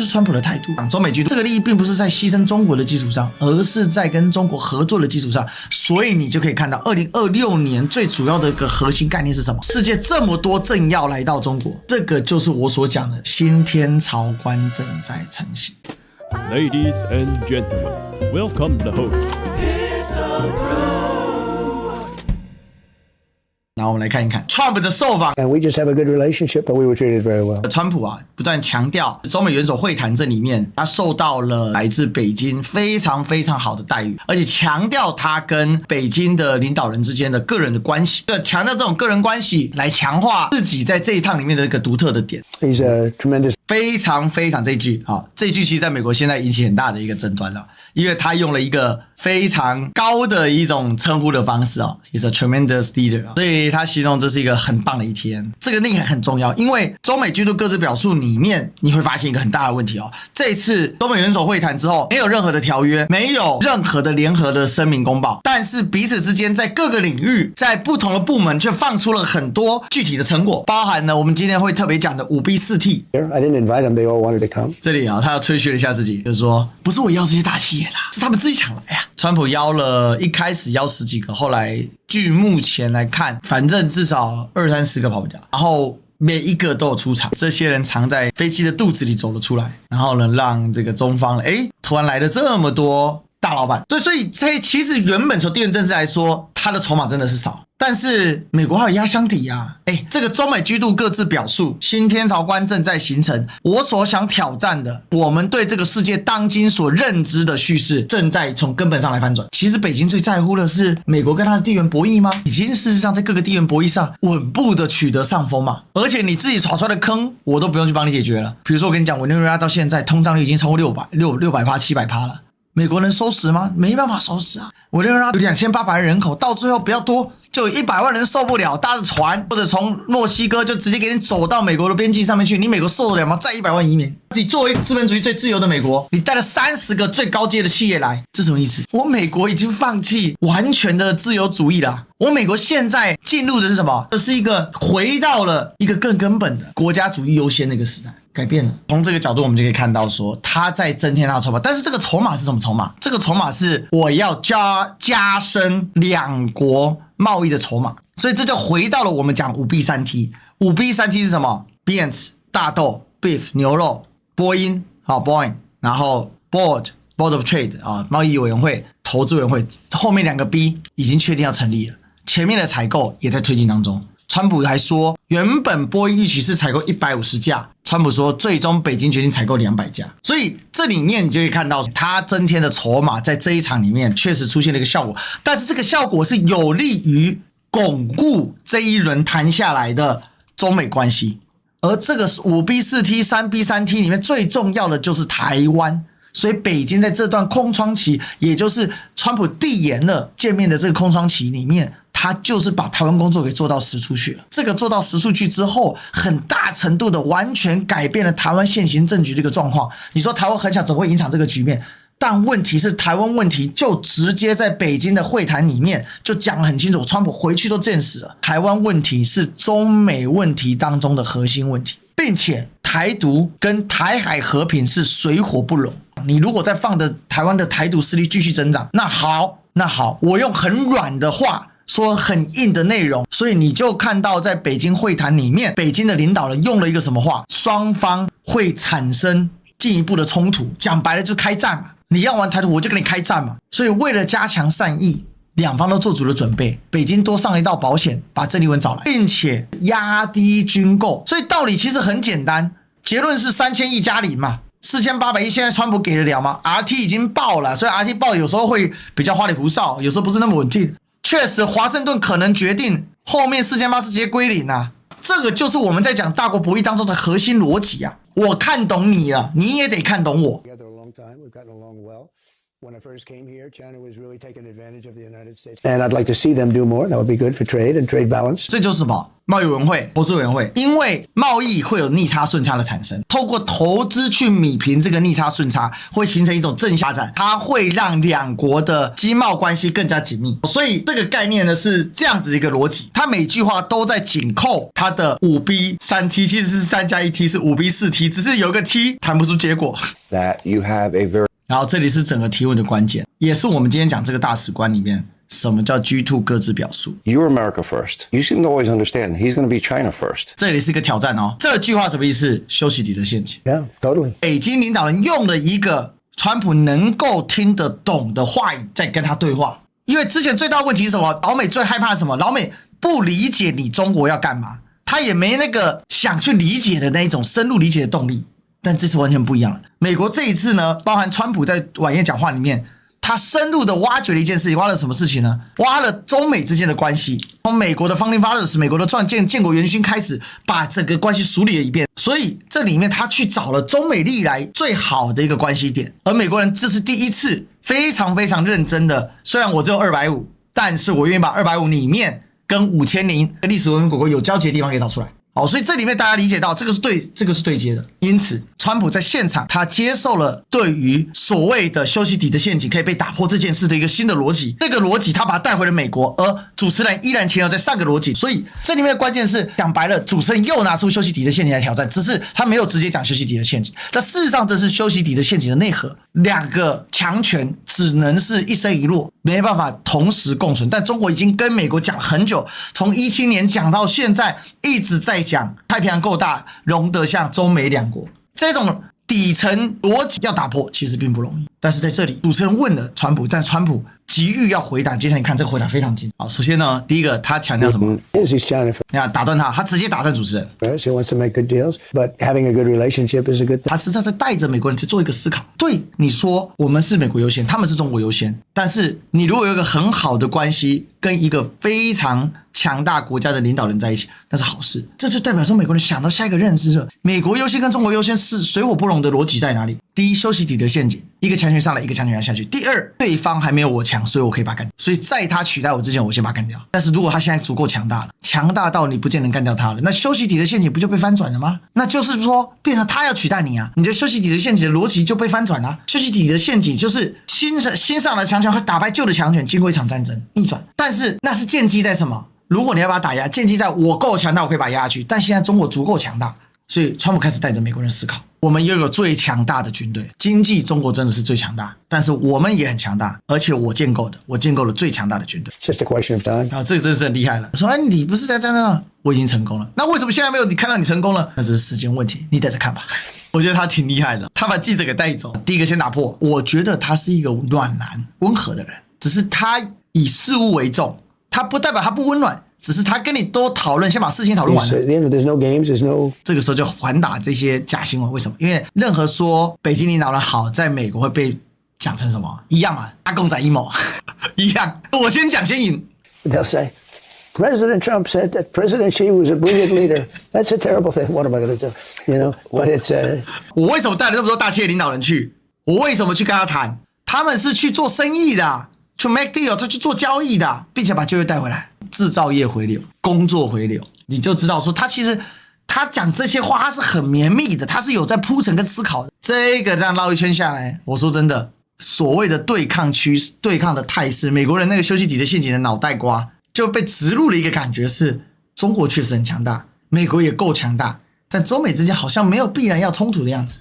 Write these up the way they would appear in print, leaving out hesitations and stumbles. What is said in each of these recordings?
就是川普的态度。中美居这个利益并不是在牺牲中国的基础上，而是在跟中国合作的基础上。所以你就可以看到2026年最主要的一个核心概念是什么？世界这么多政要来到中国，这个就是我所讲的新天朝观正在成型。Ladies and gentlemen, welcome the host. 然后我们来看一看 Trump 的受访 And we just have a good relationship, but we were treated very well. 川普啊，不断强调中美元首会谈这里面，他受到了来自北京非常非常好的待遇，而且强调他跟北京的领导人之间的个人的关系，强调这种个人关系来强化自己在这一趟里面的一个独特的点。He's a tremendous. 非常非常这句啊，这句其实在美国现在引起很大的一个争端了，因为他用了一个非常高的一种称呼的方式啊 ，He's a tremendous leader， 所以他形容这是一个很棒的一天。这个内涵很重要，因为中美居度各自表述里面，你会发现一个很大的问题哦。这一次中美元首会谈之后，没有任何的条约，没有任何的联合的声明公报，但是彼此之间在各个领域，在不同的部门却放出了很多具体的成果，包含了我们今天会特别讲的5B4T。I didn't invite them; they all wanted to come. 这里啊，他要吹嘘了一下自己，就是说，不是我邀这些大企业的，是他们自己抢来呀。川普邀了，一开始邀10几个，后来据目前来看，反正至少20-30个跑不掉，然后每一个都有出场，这些人藏在飞机的肚子里走了出来，然后呢，让这个中方突然来了这么多大老板，对，所以其实原本从地缘政治来说，他的筹码真的是少。但是美国还有压箱底啊！这个中美居度各自表述，新天朝观正在形成。我所想挑战的，我们对这个世界当今所认知的叙事，正在从根本上来翻转。其实北京最在乎的是美国跟它的地缘博弈吗？已经事实上在各个地缘博弈上稳步的取得上风嘛。而且你自己耍出来的坑，我都不用去帮你解决了。比如说我跟你讲，委内瑞拉到现在通胀率已经超过600%、700%了。美国能收拾吗？没办法收拾啊！委内瑞拉有2800万人口，到最后不要多，就有100万人受不了，搭着船或者从墨西哥就直接给你走到美国的边境上面去，你美国受得了吗？再100万移民，你作为资本主义最自由的美国，你带了30个最高阶的企业来，这什么意思？我美国已经放弃完全的自由主义了。我美国现在进入的是什么？这是一个回到了一个更根本的国家主义优先的一个时代。改变了，从这个角度我们就可以看到说他在增添他的筹码，但是这个筹码是什么筹码？这个筹码是我要加深两国贸易的筹码，所以这就回到了我们讲5B3T。5B3T 是什么 ？Beans 大豆 ，Beef 牛肉，波音Boeing， 然后 Board of Trade 贸易委员会、投资委员会，后面2个 B 已经确定要成立了，前面的采购也在推进当中。川普还说，原本波音预期是采购150架，川普说最终北京决定采购200架，所以这里面你就可以看到，他增添的筹码在这一场里面确实出现了一个效果，但是这个效果是有利于巩固这一轮谈下来的中美关系，而这个 5B4T、3B3T 里面最重要的就是台湾。所以北京在这段空窗期，也就是川普递延了见面的这个空窗期里面，他就是把台湾工作给做到实处去了。这个做到实处去之后，很大程度的完全改变了台湾现行政局的一个状况。你说台湾很想怎么会影响这个局面？但问题是台湾问题就直接在北京的会谈里面就讲得很清楚，川普回去都证实了，台湾问题是中美问题当中的核心问题，并且台独跟台海和平是水火不容。你如果再放着台湾的台独势力继续增长，那好，我用很软的话说很硬的内容，所以你就看到在北京会谈里面，北京的领导人用了一个什么话？双方会产生进一步的冲突，讲白了就是开战嘛。你要玩台独，我就跟你开战嘛。所以为了加强善意，两方都做足了准备，北京多上一道保险，把郑丽文找来，并且压低军购。所以道理其实很简单，结论是3000亿加0嘛。4800亿现在川普给得了吗？ RT 已经爆了，所以 RT 爆有时候会比较花里胡哨，有时候不是那么稳定。确实华盛顿可能决定后面4800是直接归零啊，这个就是我们在讲大国博弈当中的核心逻辑啊。我看懂你了，你也得看懂我。When I first came here, China was really taking advantage of the United States. And I'd like to see them do more. That would be good for trade and trade balance. 这就是什么？贸易委员会、投资委员会，因为贸易会有逆差顺差的产生，透过投资去弭平这个逆差顺差，会形成一种正发展，它会让两国的经贸关系更加紧密。所以这个概念呢是这样子一个逻辑，它每句话都在紧扣它的5B3T， 其实是3+1T， 是5B4T， 只是有一个 T 谈不出结果。That you have a very 然后这里是整个提问的关键，也是我们今天讲这个大使观里面什么叫 G2 各自表述。You're America first. You seem to always understand he's going to be China first. 这里是一个挑战哦。这句话什么意思？修昔底德陷阱。Yeah, totally. 北京领导人用了一个川普能够听得懂的话语在跟他对话，因为之前最大的问题是什么？老美最害怕什么？老美不理解你中国要干嘛，他也没那个想去理解的那一种深入理解的动力。但这次完全不一样了。美国这一次呢，包含川普在晚宴讲话里面，他深入的挖掘了一件事情，挖了什么事情呢？挖了中美之间的关系，从美国的 Founding Fathers 美国的建国元勋开始，把整个关系梳理了一遍。所以这里面他去找了中美历来最好的一个关系点，而美国人这是第一次非常非常认真的，虽然我只有250，但是我愿意把250里面跟5000年历史文明国有交集的地方给找出来。好，所以这里面大家理解到这个是对接的，因此川普在现场他接受了对于所谓的修昔底德陷阱可以被打破这件事的一个新的逻辑，这个逻辑他把它带回了美国，而主持人依然停留在上个逻辑，所以这里面的关键是讲白了，主持人又拿出修昔底德陷阱来挑战，只是他没有直接讲修昔底德陷阱，但事实上这是修昔底德陷阱的内核，两个强权只能是一生一落，没办法同时共存，但中国已经跟美国讲很久，从17年讲到现在，一直在讲太平洋够大，容得下中美两国，这种底层逻辑要打破其实并不容易。但是在这里主持人问了川普，但川普急于要回答，接下来你看这个回答非常精彩。好，首先呢，第一个他强调什么？ He's China 你看打断他直接打断主持人。 first. He wants to make good deals, but having a good relationship is a good thing. 他实际上在带着美国人去做一个思考。对，你说我们是美国优先，他们是中国优先，但是你如果有一个很好的关系，跟一个非常强大国家的领导人在一起，那是好事。这就代表说美国人想到下一个认知了，美国优先跟中国优先是水火不容的逻辑在哪里？第一，修昔底德陷阱，一个强权上来，一个强权要下去。第二，对方还没有我强，所以我可以把他干掉。所以在他取代我之前，我先把他干掉。但是如果他现在足够强大了，强大到你不见能干掉他了，那修昔底德陷阱不就被翻转了吗？那就是说变成他要取代你啊，你的修昔底德陷阱的逻辑就被翻转了。修昔底德陷阱就是新上来的强权会打败旧的强权，经过一场战争逆转。但是那是建基在什么？如果你要把它打压，建基在我够强大，我可以把它压下去。但现在中国足够强大，所以川普开始带着美国人思考，我们拥有最强大的军队，经济中国真的是最强大，但是我们也很强大，而且我建构了最强大的军队。 It's just a question of time. 啊，这个真的是很厉害了。说，哎，你不是在战争啊？我已经成功了。那为什么现在没有你看到你成功了？那只是时间问题，你等着看吧。我觉得他挺厉害的，他把记者给带走。第一个先打破，我觉得他是一个暖男、温和的人，只是他以事物为重，他不代表他不温暖，只是他跟你多讨论，先把事情讨论完 At 了。 the end, there's no games, there's no 这个时候就还打这些假新闻，为什么？因为任何说北京领导人好，在美国会被讲成什么一样嘛？大共仔阴谋一样。我先讲先赢。 they'll say, President Trump said that President Xi was a brilliant leader. That's a terrible thing. What am I going to do? You know, but it's 我为什么带了这么多大企业领导人去？我为什么去跟他谈？他们是去做生意的，去 make deal， 去做交易的，并且把就业带回来，制造业回流，工作回流，你就知道说他其实他讲这些话他是很绵密的，他是有在铺陈跟思考的。这个这样绕一圈下来，我说真的，所谓的对抗趋势、对抗的态势，美国人那个修昔底德陷阱的脑袋瓜就被植入了一个感觉是，中国确实很强大，美国也够强大，但中美之间好像没有必然要冲突的样子。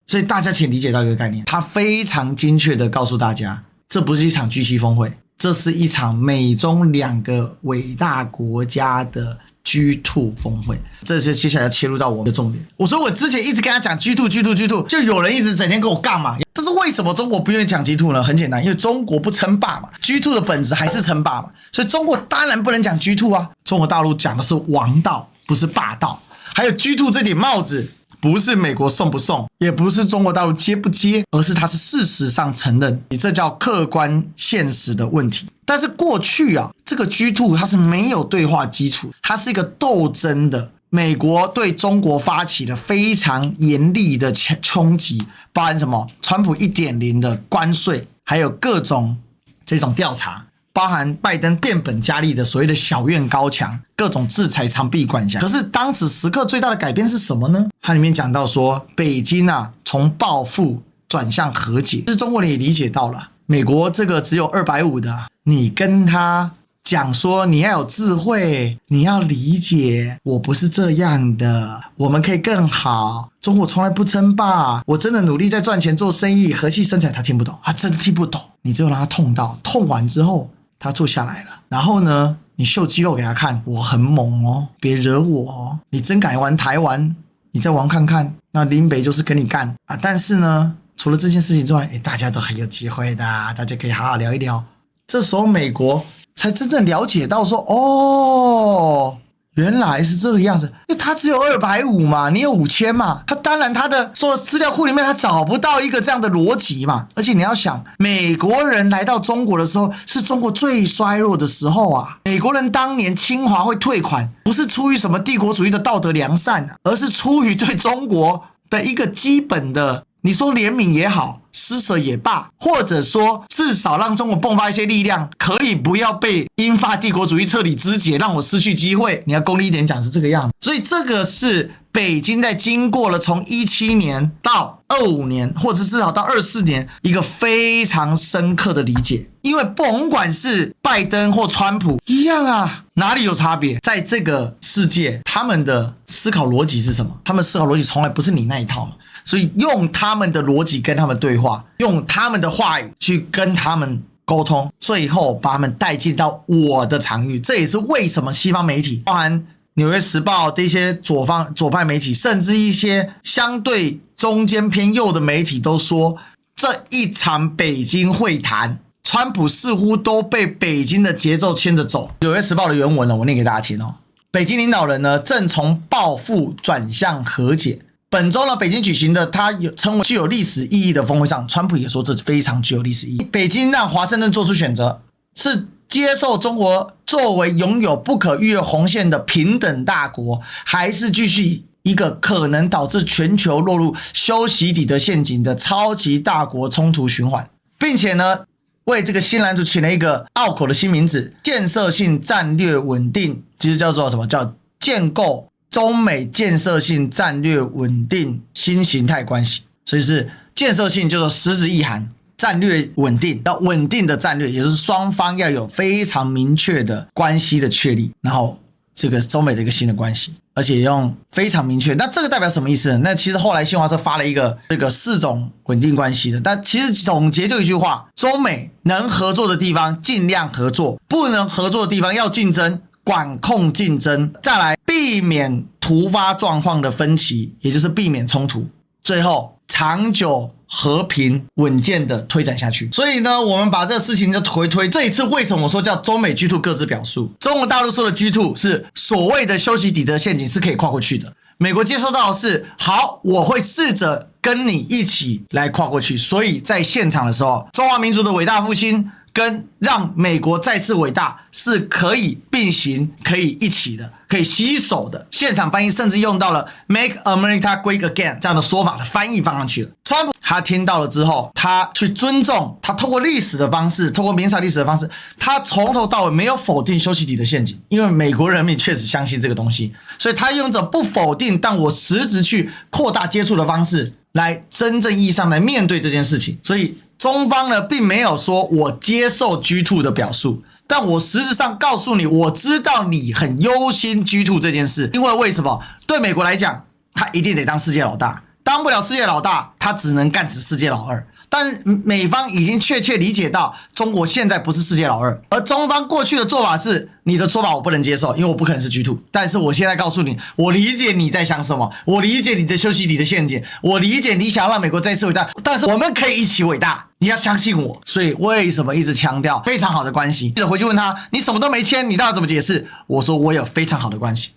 所以大家请理解到一个概念，他非常精确的告诉大家，这不是一场 G7 峰会，这是一场美中两个伟大国家的 G2 峰会。这是接下来要切入到我们的重点。我之前一直跟他讲 G2， 就有人一直整天跟我杠嘛。但是为什么中国不愿意讲 G2 呢？很简单，因为中国不称霸嘛。G2 的本质还是称霸嘛，所以中国当然不能讲 G2 啊。中国大陆讲的是王道，不是霸道。还有 G2 这顶帽子，不是美国送不送，也不是中国大陆接不接，而是它是事实上承认，这叫客观现实的问题。但是过去啊，这个 G2 它是没有对话基础，它是一个斗争的美国对中国发起了非常严厉的冲击，包含什么？川普 1.0 的关税，还有各种这种调查，包含拜登变本加厉的所谓的小院高墙，各种制裁长臂管辖。可是当此时刻最大的改变是什么呢？它里面讲到说，北京啊从报复转向和解，其实中国人也理解到了，美国这个只有250的，你跟他讲说你要有智慧，你要理解我不是这样的，我们可以更好，中国从来不称霸，我真的努力在赚钱做生意，和气生财。他听不懂，他真听不懂。你只有让他痛到，痛完之后他坐下来了，然后呢你秀肌肉给他看，我很猛哦，别惹我哦，你真敢玩台湾，你再玩看看，那林北就是跟你干啊。但是呢除了这件事情之外，大家都很有机会的，大家可以好好聊一聊。这时候美国才真正了解到说，哦，原来是这个样子，因为他只有250嘛，你有5000嘛，他当然他的所有资料库里面他找不到一个这样的逻辑嘛。而且你要想，美国人来到中国的时候是中国最衰弱的时候啊，美国人当年清华会退款，不是出于什么帝国主义的道德良善啊，而是出于对中国的一个基本的，你说怜悯也好，施舍也罢，或者说至少让中国迸发一些力量，可以不要被英法帝国主义彻底肢解，让我失去机会。你要功利一点讲是这个样子。所以这个是北京在经过了从17年到25年，或者至少到24年一个非常深刻的理解。因为甭管是拜登或川普一样啊，哪里有差别？在这个世界，他们的思考逻辑是什么？他们思考逻辑从来不是你那一套嘛。所以用他们的逻辑跟他们对话，用他们的话语去跟他们沟通，最后把他们带进到我的场域。这也是为什么西方媒体，包含纽约时报这些左派媒体，甚至一些相对中间偏右的媒体都说，这一场北京会谈，川普似乎都被北京的节奏牵着走。纽约时报的原文呢，我念给大家听哦。北京领导人呢，正从报复转向和解。本周呢，北京举行的他称为具有历史意义的峰会上，川普也说这非常具有历史意义。北京让华盛顿做出选择，是接受中国作为拥有不可逾越红线的平等大国，还是继续一个可能导致全球落入修昔底德陷阱的超级大国冲突循环，并且呢，为这个新蓝图起了一个拗口的新名字——建设性战略稳定，其实叫做什么？叫建构中美建设性战略稳定新形态关系。所以是建设性就是实质意涵，战略稳定，要稳定的战略，也就是双方要有非常明确的关系的确立，然后这个中美的一个新的关系，而且用非常明确。那这个代表什么意思呢？那其实后来新华社发了一个这个4种稳定关系的，但其实总结就一句话：中美能合作的地方尽量合作，不能合作的地方要竞争，管控竞争，再来避免突发状况的分歧，也就是避免冲突，最后长久和平稳健的推展下去。所以呢，我们把这个事情就回推，这一次为什么我说叫中美 G2 各自表述？中国大陆说的 G2 是所谓的修昔底德陷阱是可以跨过去的，美国接收到的是好，我会试着跟你一起来跨过去。所以在现场的时候，中华民族的伟大复兴跟让美国再次伟大是可以并行，可以一起的，可以携手的。现场翻译甚至用到了 Make America Great Again 这样的说法的翻译放上去了。川普他听到了之后，他去尊重，他透过历史的方式，透过明朝历史的方式，他从头到尾没有否定修昔底德陷阱，因为美国人民确实相信这个东西，所以他用着不否定但我实质去扩大接触的方式来真正意义上来面对这件事情。所以中方呢，并没有说我接受 G2 的表述，但我实质上告诉你，我知道你很忧心 G2 这件事。因为为什么？对美国来讲，他一定得当世界老大，当不了世界老大，他只能干死世界老二。但美方已经确切理解到中国现在不是世界老二，而中方过去的做法是你的说法我不能接受，因为我不可能是 G2， 但是我现在告诉你，我理解你在想什么，我理解你的修昔底德陷阱，我理解你想要让美国再次伟大，但是我们可以一起伟大，你要相信我。所以为什么一直强调非常好的关系？记者回去问他，你什么都没签，你到底怎么解释？我说我有非常好的关系。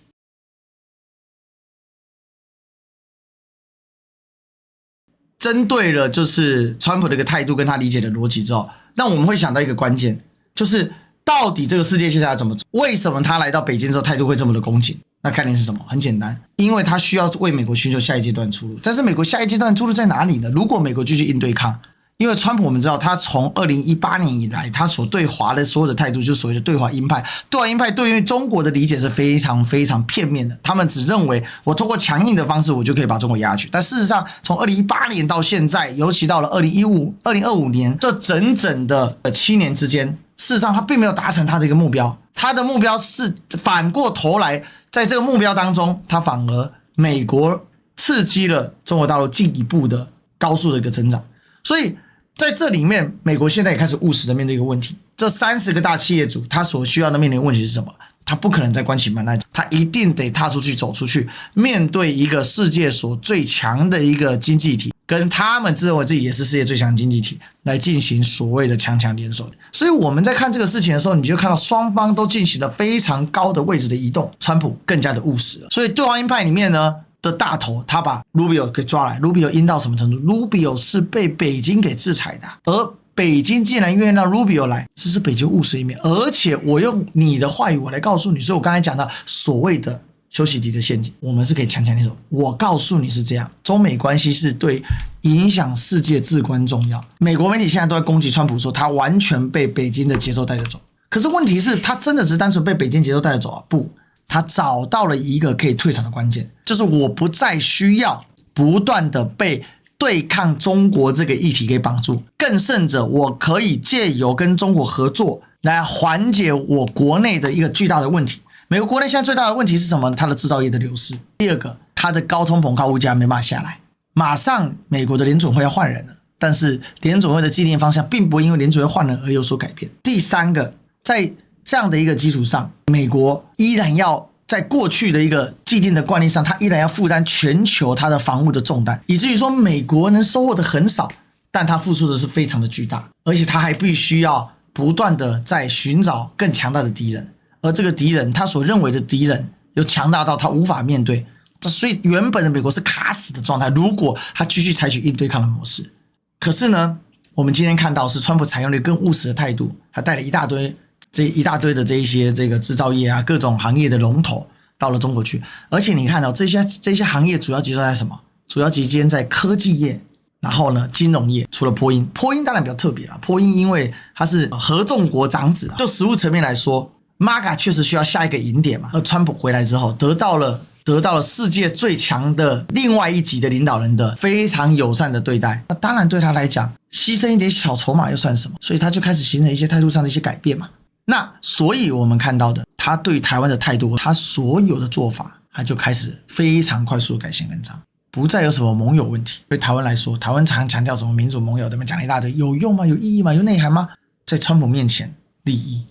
针对了就是川普的一个态度跟他理解的逻辑之后，那我们会想到一个关键，就是到底这个世界接下来怎么走？为什么他来到北京之后态度会这么的恭敬？那概念是什么？很简单，因为他需要为美国寻求下一阶段出路。但是美国下一阶段出路在哪里呢？如果美国继续硬对抗，因为川普我们知道，他从2018年以来，他所对华的所有的态度，就是所谓的对华鹰派。对华鹰派对于中国的理解是非常非常片面的，他们只认为我通过强硬的方式，我就可以把中国压下去。但事实上，从2018年到现在，尤其到了2025年，这整整的7年之间，事实上他并没有达成他的一个目标。他的目标是反过头来，在这个目标当中，他反而美国刺激了中国大陆进一步的高速的一个增长。所以在这里面，美国现在也开始务实的面对一个问题：这30个大企业主他所需要的面临的问题是什么？他不可能再关起门来，他一定得踏出去、走出去，面对一个世界所最强的一个经济体，跟他们自认为自己也是世界最强经济体来进行所谓的强强联手。所以我们在看这个事情的时候，你就看到双方都进行了非常高的位置的移动，川普更加的务实了。所以对华鹰派里面呢的大头，他把 Rubio 给抓来 ，Rubio 阴到什么程度 ？Rubio 是被北京给制裁的，而北京竟然愿意让 Rubio 来，这是北京务实一面。而且我用你的话语，我来告诉你，所以我刚才讲到所谓的修昔底德陷阱，我们是可以强强联手。我告诉你是这样，中美关系是对影响世界至关重要。美国媒体现在都在攻击川普，说他完全被北京的节奏带着走。可是问题是，他真的只是单纯被北京节奏带着走啊？不。他找到了一个可以退场的关键，就是我不再需要不断的被对抗中国这个议题给绑住，更甚者，我可以借由跟中国合作来缓解我国内的一个巨大的问题。美国国内现在最大的问题是什么呢？它的制造业的流失。第二个，它的高通膨、高物价没办法下来，马上美国的联准会要换人了，但是联准会的既定方向并不会因为联准会换人而有所改变。第三个，在这样的一个基础上，美国依然要在过去的一个既定的惯例上，它依然要负担全球它的防务的重担，以至于说美国能收获的很少，但它付出的是非常的巨大，而且它还必须要不断的在寻找更强大的敌人，而这个敌人他所认为的敌人又强大到他无法面对，所以原本的美国是卡死的状态，如果他继续采取硬对抗的模式。可是呢，我们今天看到是川普采用了更务实的态度，他带了一大堆的这一些这个制造业啊，各种行业的龙头到了中国去，而且你看到这些行业主要集中在什么？主要集中在科技业，然后呢金融业，除了波音当然比较特别啦，波音因为它是合众国长子，就实务层面来说 ，MAGA 确实需要下一个引点嘛，而川普回来之后得到了世界最强的另外一级的领导人的非常友善的对待，那当然对他来讲，牺牲一点小筹码又算什么？所以他就开始形成一些态度上的一些改变嘛。那所以我们看到的，他对台湾的态度，他所有的做法，他就开始非常快速的改弦更张，不再有什么盟友问题。对台湾来说，台湾常强调什么民主盟友，对吧？讲了一大堆，有用吗？有意义吗？有内涵吗？在川普面前，利益。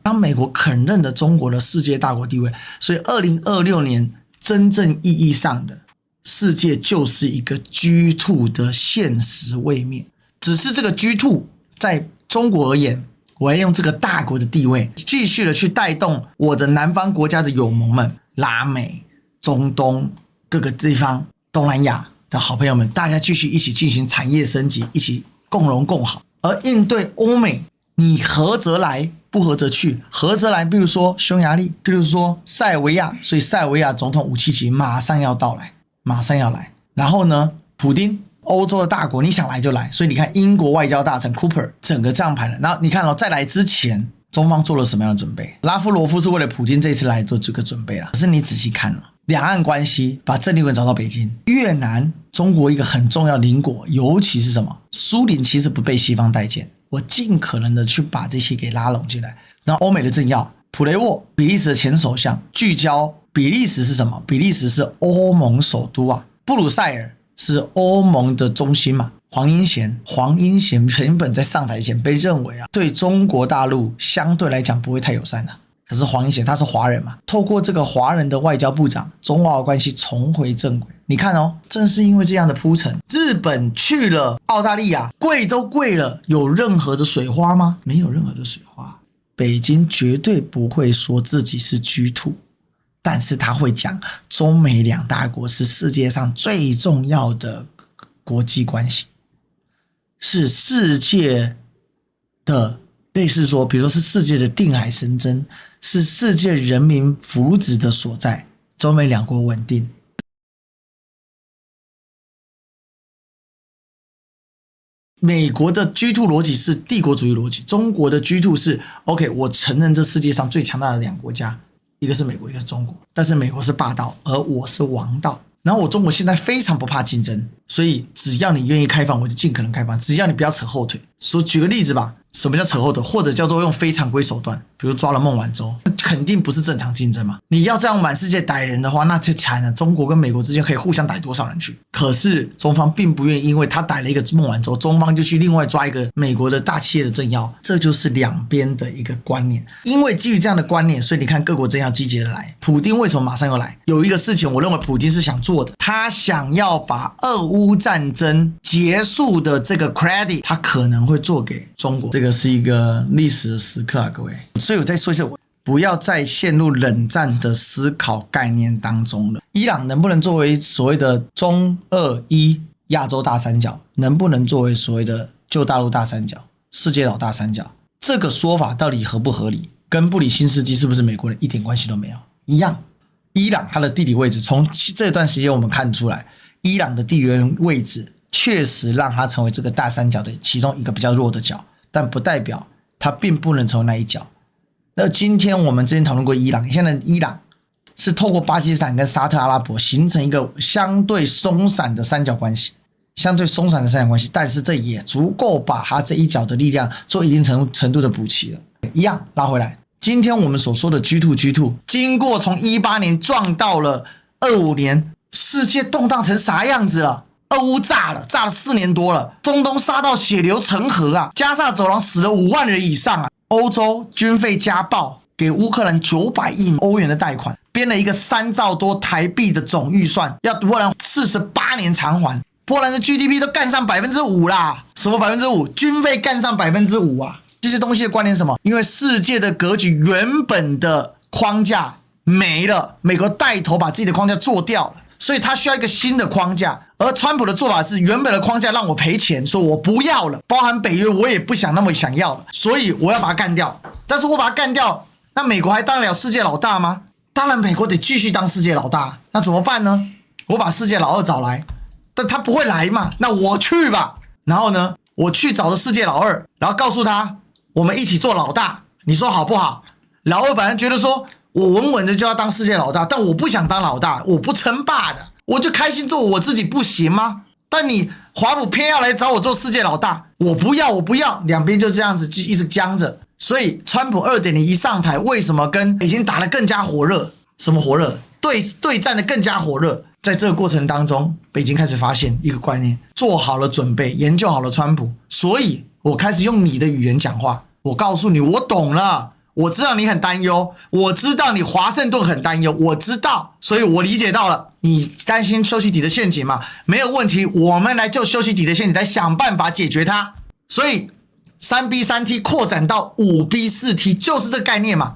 当美国肯认的中国的世界大国地位，所以2026年真正意义上的世界就是一个 G2 的现实位面，只是这个 G2 在中国而言，我要用这个大国的地位，继续的去带动我的南方国家的友盟们，拉美、中东各个地方、东南亚的好朋友们，大家继续一起进行产业升级，一起共荣共好。而应对欧美，你合则来，不合则去。合则来，比如说匈牙利，比如说塞尔维亚，所以塞尔维亚总统武契奇马上要到来，马上要来。然后呢，普丁。欧洲的大国，你想来就来，所以你看英国外交大臣 Cooper 整个这样排了。然后你看在来之前，中方做了什么样的准备？拉夫罗夫是为了普京这次来做这个准备了。可是你仔细看两岸关系把郑丽文找到北京，越南中国一个很重要的邻国，尤其是什么？苏联其实不被西方待见，我尽可能的去把这些给拉拢进来。然后欧美的政要普雷沃，比利时的前首相，聚焦比利时是什么？比利时是欧盟首都啊，布鲁塞尔是欧盟的中心嘛。黄英贤原本在上台前被认为对中国大陆相对来讲不会太友善的，可是黄英贤他是华人嘛，透过这个华人的外交部长，中澳关系重回正轨。你看正是因为这样的铺陈，日本去了澳大利亚，贵都贵了，有任何的水花吗？没有任何的水花。北京绝对不会说自己是 G2，但是他会讲中美两大国是世界上最重要的国际关系，是世界的类似说，比如说是世界的定海神针，是世界人民福祉的所在，中美两国稳定。美国的 G2 逻辑是帝国主义逻辑，中国的 G2 是 OK， 我承认这世界上最强大的两个国家，一个是美国，一个是中国，但是美国是霸道，而我是王道。然后我中国现在非常不怕竞争，所以只要你愿意开放，我就尽可能开放，只要你不要扯后腿。举个例子吧，什么叫扯后腿？或者叫做用非常规手段，比如抓了孟晚舟，肯定不是正常竞争嘛。你要这样满世界逮人的话，那就惨了。中国跟美国之间可以互相逮多少人去？可是中方并不愿意，因为他逮了一个孟晚舟，中方就去另外抓一个美国的大企业的政要，这就是两边的一个观念。因为基于这样的观念，所以你看各国政要积极的来。普丁为什么马上要来？有一个事情，我认为普丁是想做的，他想要把俄乌战争结束的这个 credit， 他可能会做给中国。这个是一个历史的时刻啊，各位。所以我再说一次，不要再陷入冷战的思考概念当中了。伊朗能不能作为所谓的中俄伊亚洲大三角，能不能作为所谓的旧大陆大三角、世界老大三角，这个说法到底合不合理，跟布里新斯基是不是美国人一点关系都没有。一样，伊朗它的地理位置，从这段时间我们看出来，伊朗的地缘位置确实让它成为这个大三角的其中一个比较弱的角，但不代表它并不能成为那一角。那今天我们之前讨论过伊朗，现在伊朗是透过巴基斯坦跟沙特阿拉伯形成一个相对松散的三角关系，但是这也足够把它这一角的力量做一定程度的补齐了。一样拉回来，今天我们所说的 G2， 经过从18年撞到了25年，世界动荡成啥样子了？俄乌炸了4年多了，中东杀到血流成河啊，加沙走廊死了5万人以上啊。欧洲军费家暴，给乌克兰900亿欧元的贷款，编了一个3兆多台币的总预算，要波兰48年偿还。波兰的 GDP 都干上 5% 啦，什么 5%？ 军费干上 5% 啊！这些东西的关联是什么？因为世界的格局原本的框架没了，美国带头把自己的框架做掉了，所以他需要一个新的框架。而川普的做法是，原本的框架让我赔钱，说我不要了，包含北约我也不想那么想要了，所以我要把它干掉。但是我把它干掉，那美国还当得了世界老大吗？当然美国得继续当世界老大，那怎么办呢？我把世界老二找来，但他不会来嘛，那我去吧。然后呢，我去找了世界老二，然后告诉他我们一起做老大，你说好不好？老二本来觉得说我稳稳的就要当世界老大，但我不想当老大，我不称霸的，我就开心做我自己不行吗？但你华府偏要来找我做世界老大，我不要，两边就这样子就一直僵着。所以川普 2.0 一上台，为什么跟北京打得更加火热？什么火热？对战的更加火热。在这个过程当中，北京开始发现一个观念，做好了准备，研究好了川普，所以我开始用你的语言讲话，我告诉你我懂了，我知道你很担忧，我知道你华盛顿很担忧，我知道，所以我理解到了，你担心休昔底的陷阱嘛？没有问题，我们来就休昔底的陷阱来想办法解决它。所以 3B3T 扩展到 5B4T 就是这个概念嘛。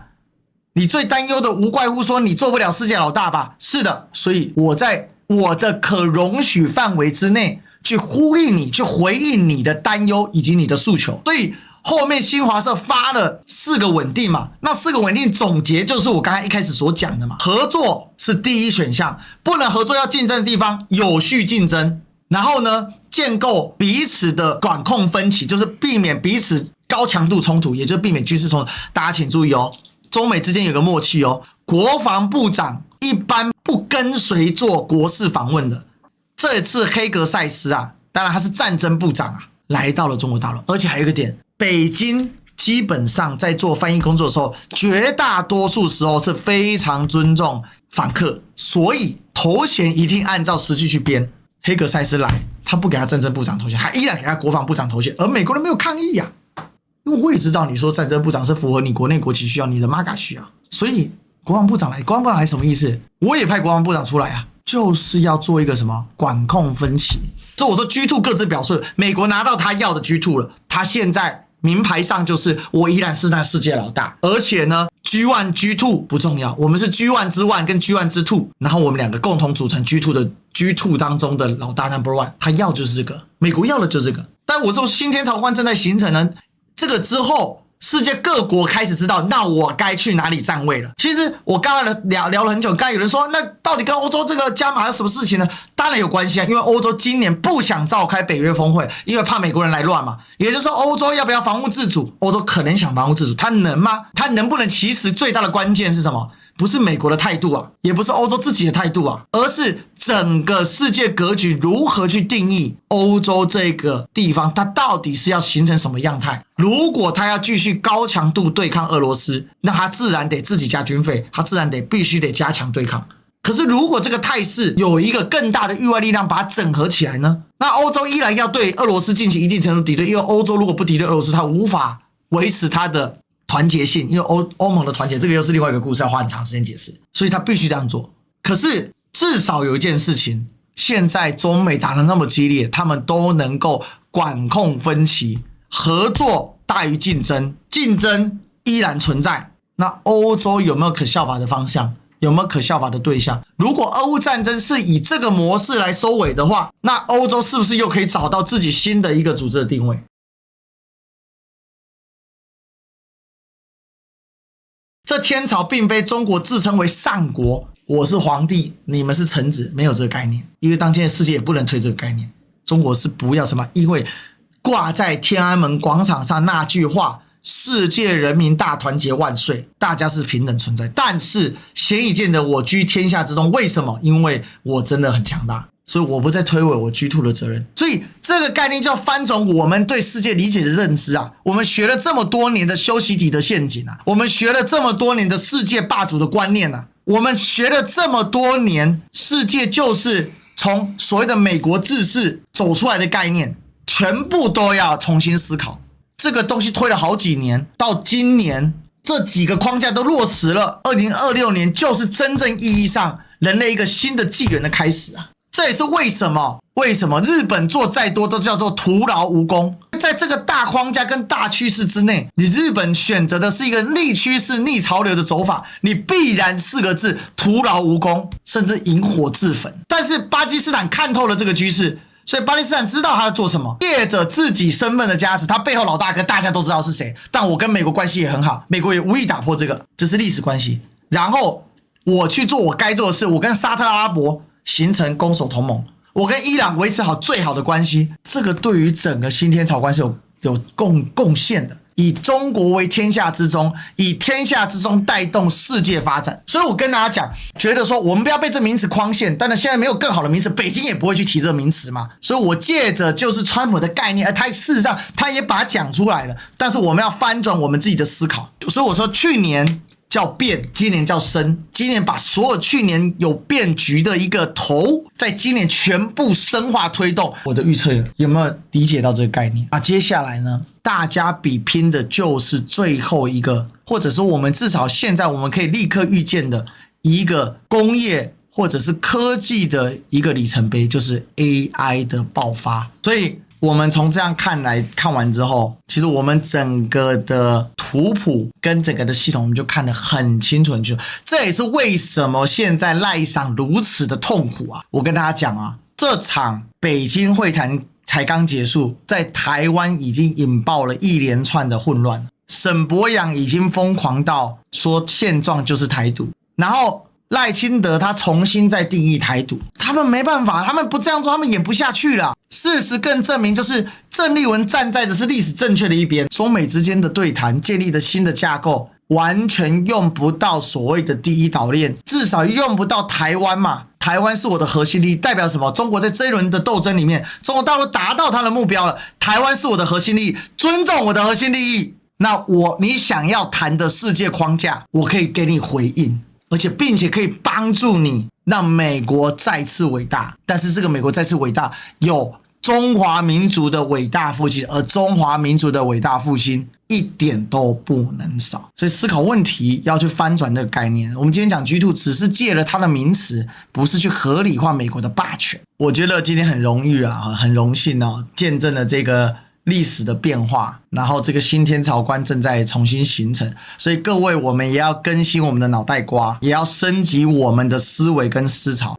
你最担忧的无怪乎说你做不了世界老大吧？是的，所以我在我的可容许范围之内去呼应你，去回应你的担忧以及你的诉求。所以后面新华社发了4个稳定嘛，那4个稳定总结就是我刚才一开始所讲的嘛，合作是第一选项，不能合作要竞争的地方有序竞争，然后呢建构彼此的管控分歧，就是避免彼此高强度冲突，也就是避免军事冲突。大家请注意哦，中美之间有个默契哦，国防部长一般不跟随做国事访问的。这次黑格塞斯啊，当然他是战争部长啊，来到了中国大陆，而且还有一个点，北京基本上在做翻译工作的时候，绝大多数时候是非常尊重访客，所以头衔一定按照实际去编。黑格塞斯来，他不给他战争部长头衔，还依然给他国防部长头衔，而美国人没有抗议啊。因为我也知道你说战争部长是符合你国内国旗需要，你的 MAGA 需要，所以国防部长来，国防部长来什么意思？我也派国防部长出来啊，就是要做一个什么管控分歧。所以我说 G2 各自表示，美国拿到他要的 G2 了，他现在名牌上就是我依然是那世界老大，而且呢 G1 G2 不重要，我们是 G1 之1跟 G1 之2，然后我们两个共同组成 G2 的 G2 当中的老大 No.1， 他要就是这个，美国要的就是这个。但我说新天朝观正在形成呢，这个之后世界各国开始知道，那我该去哪里站位了。其实我刚才聊了很久，刚才有人说，那到底跟欧洲这个加码有什么事情呢？当然有关系啊，因为欧洲今年不想召开北约峰会，因为怕美国人来乱嘛。也就是说，欧洲要不要防务自主？欧洲可能想防务自主，他能吗？他能不能？其实最大的关键是什么？不是美国的态度啊，也不是欧洲自己的态度啊，而是整个世界格局如何去定义欧洲这个地方，它到底是要形成什么样态？如果它要继续高强度对抗俄罗斯，那它自然得自己加军费，它自然必须得加强对抗。可是如果这个态势有一个更大的域外力量把它整合起来呢？那欧洲依然要对俄罗斯进行一定程度敌对，因为欧洲如果不敌对俄罗斯，它无法维持它的团结性，因为欧盟的团结，这个又是另外一个故事，要花很长时间解释，所以他必须这样做。可是至少有一件事情，现在中美打得那么激烈，他们都能够管控分歧，合作大于竞争，竞争依然存在。那欧洲有没有可效法的方向？有没有可效法的对象？如果俄乌战争是以这个模式来收尾的话，那欧洲是不是又可以找到自己新的一个组织的定位？这天朝并非中国自称为上国，我是皇帝，你们是臣子，没有这个概念。因为当今的世界也不能推这个概念。中国是不要什么，因为挂在天安门广场上那句话，世界人民大团结万岁，大家是平等存在。但是显以见得我居天下之中，为什么？因为我真的很强大，所以我不再推诿我居兔的责任。所以这个概念就要翻转我们对世界理解的认知啊！我们学了这么多年的修昔底德陷阱啊，我们学了这么多年的世界霸主的观念啊，我们学了这么多年世界就是从所谓的美国制式走出来的概念，全部都要重新思考。这个东西推了好几年，到今年这几个框架都落实了，2026年就是真正意义上人类一个新的纪元的开始啊！这也是为什么日本做再多都叫做徒劳无功。在这个大框架跟大趋势之内，你日本选择的是一个逆趋势逆潮流的走法，你必然4个字徒劳无功，甚至引火自焚。但是巴基斯坦看透了这个趋势，所以巴基斯坦知道他在做什么，借着自己身份的加持，他背后老大哥大家都知道是谁，但我跟美国关系也很好，美国也无意打破这个，这是历史关系。然后我去做我该做的事，我跟沙特阿拉伯形成攻守同盟，我跟伊朗维持好最好的关系，这个对于整个新天朝观是有贡献的。以中国为天下之中，以天下之中带动世界发展。所以我跟大家讲，觉得说我们不要被这名词框限，但是现在没有更好的名词，北京也不会去提这个名词嘛。所以我借着就是川普的概念，他事实上他也把它讲出来了，但是我们要翻转我们自己的思考。所以我说去年叫变，今年叫升，今年把所有去年有变局的一个头，在今年全部深化推动。我的预测有没有理解到这个概念啊？接下来呢，大家比拼的就是最后一个，或者说我们至少现在我们可以立刻预见的一个工业或者是科技的一个里程碑，就是 AI 的爆发。所以我们从这样看完之后，其实我们整个的图谱跟整个的系统我们就看得很清楚很清楚。这也是为什么现在赖上如此的痛苦啊！我跟大家讲啊，这场北京会谈才刚结束，在台湾已经引爆了一连串的混乱。沈伯洋已经疯狂到说现状就是台独，然后赖清德他重新再定义台独，他们没办法，他们不这样做他们演不下去了。事实更证明，就是郑丽文站在的是历史正确的一边，中美之间的对谈建立的新的架构完全用不到所谓的第一岛链，至少用不到台湾嘛。台湾是我的核心利益，代表什么？中国在这一轮的斗争里面，中国大陆达到它的目标了，台湾是我的核心利益，尊重我的核心利益。那你想要谈的世界框架，我可以给你回应，而且并且可以帮助你让美国再次伟大。但是这个美国再次伟大有中华民族的伟大复兴，而中华民族的伟大复兴一点都不能少。所以思考问题要去翻转这个概念。我们今天讲 G2 只是借了它的名词，不是去合理化美国的霸权。我觉得今天很荣誉啊，很荣幸哦，见证了这个历史的变化，然后这个新天朝观正在重新形成。所以各位，我们也要更新我们的脑袋瓜，也要升级我们的思维跟思潮。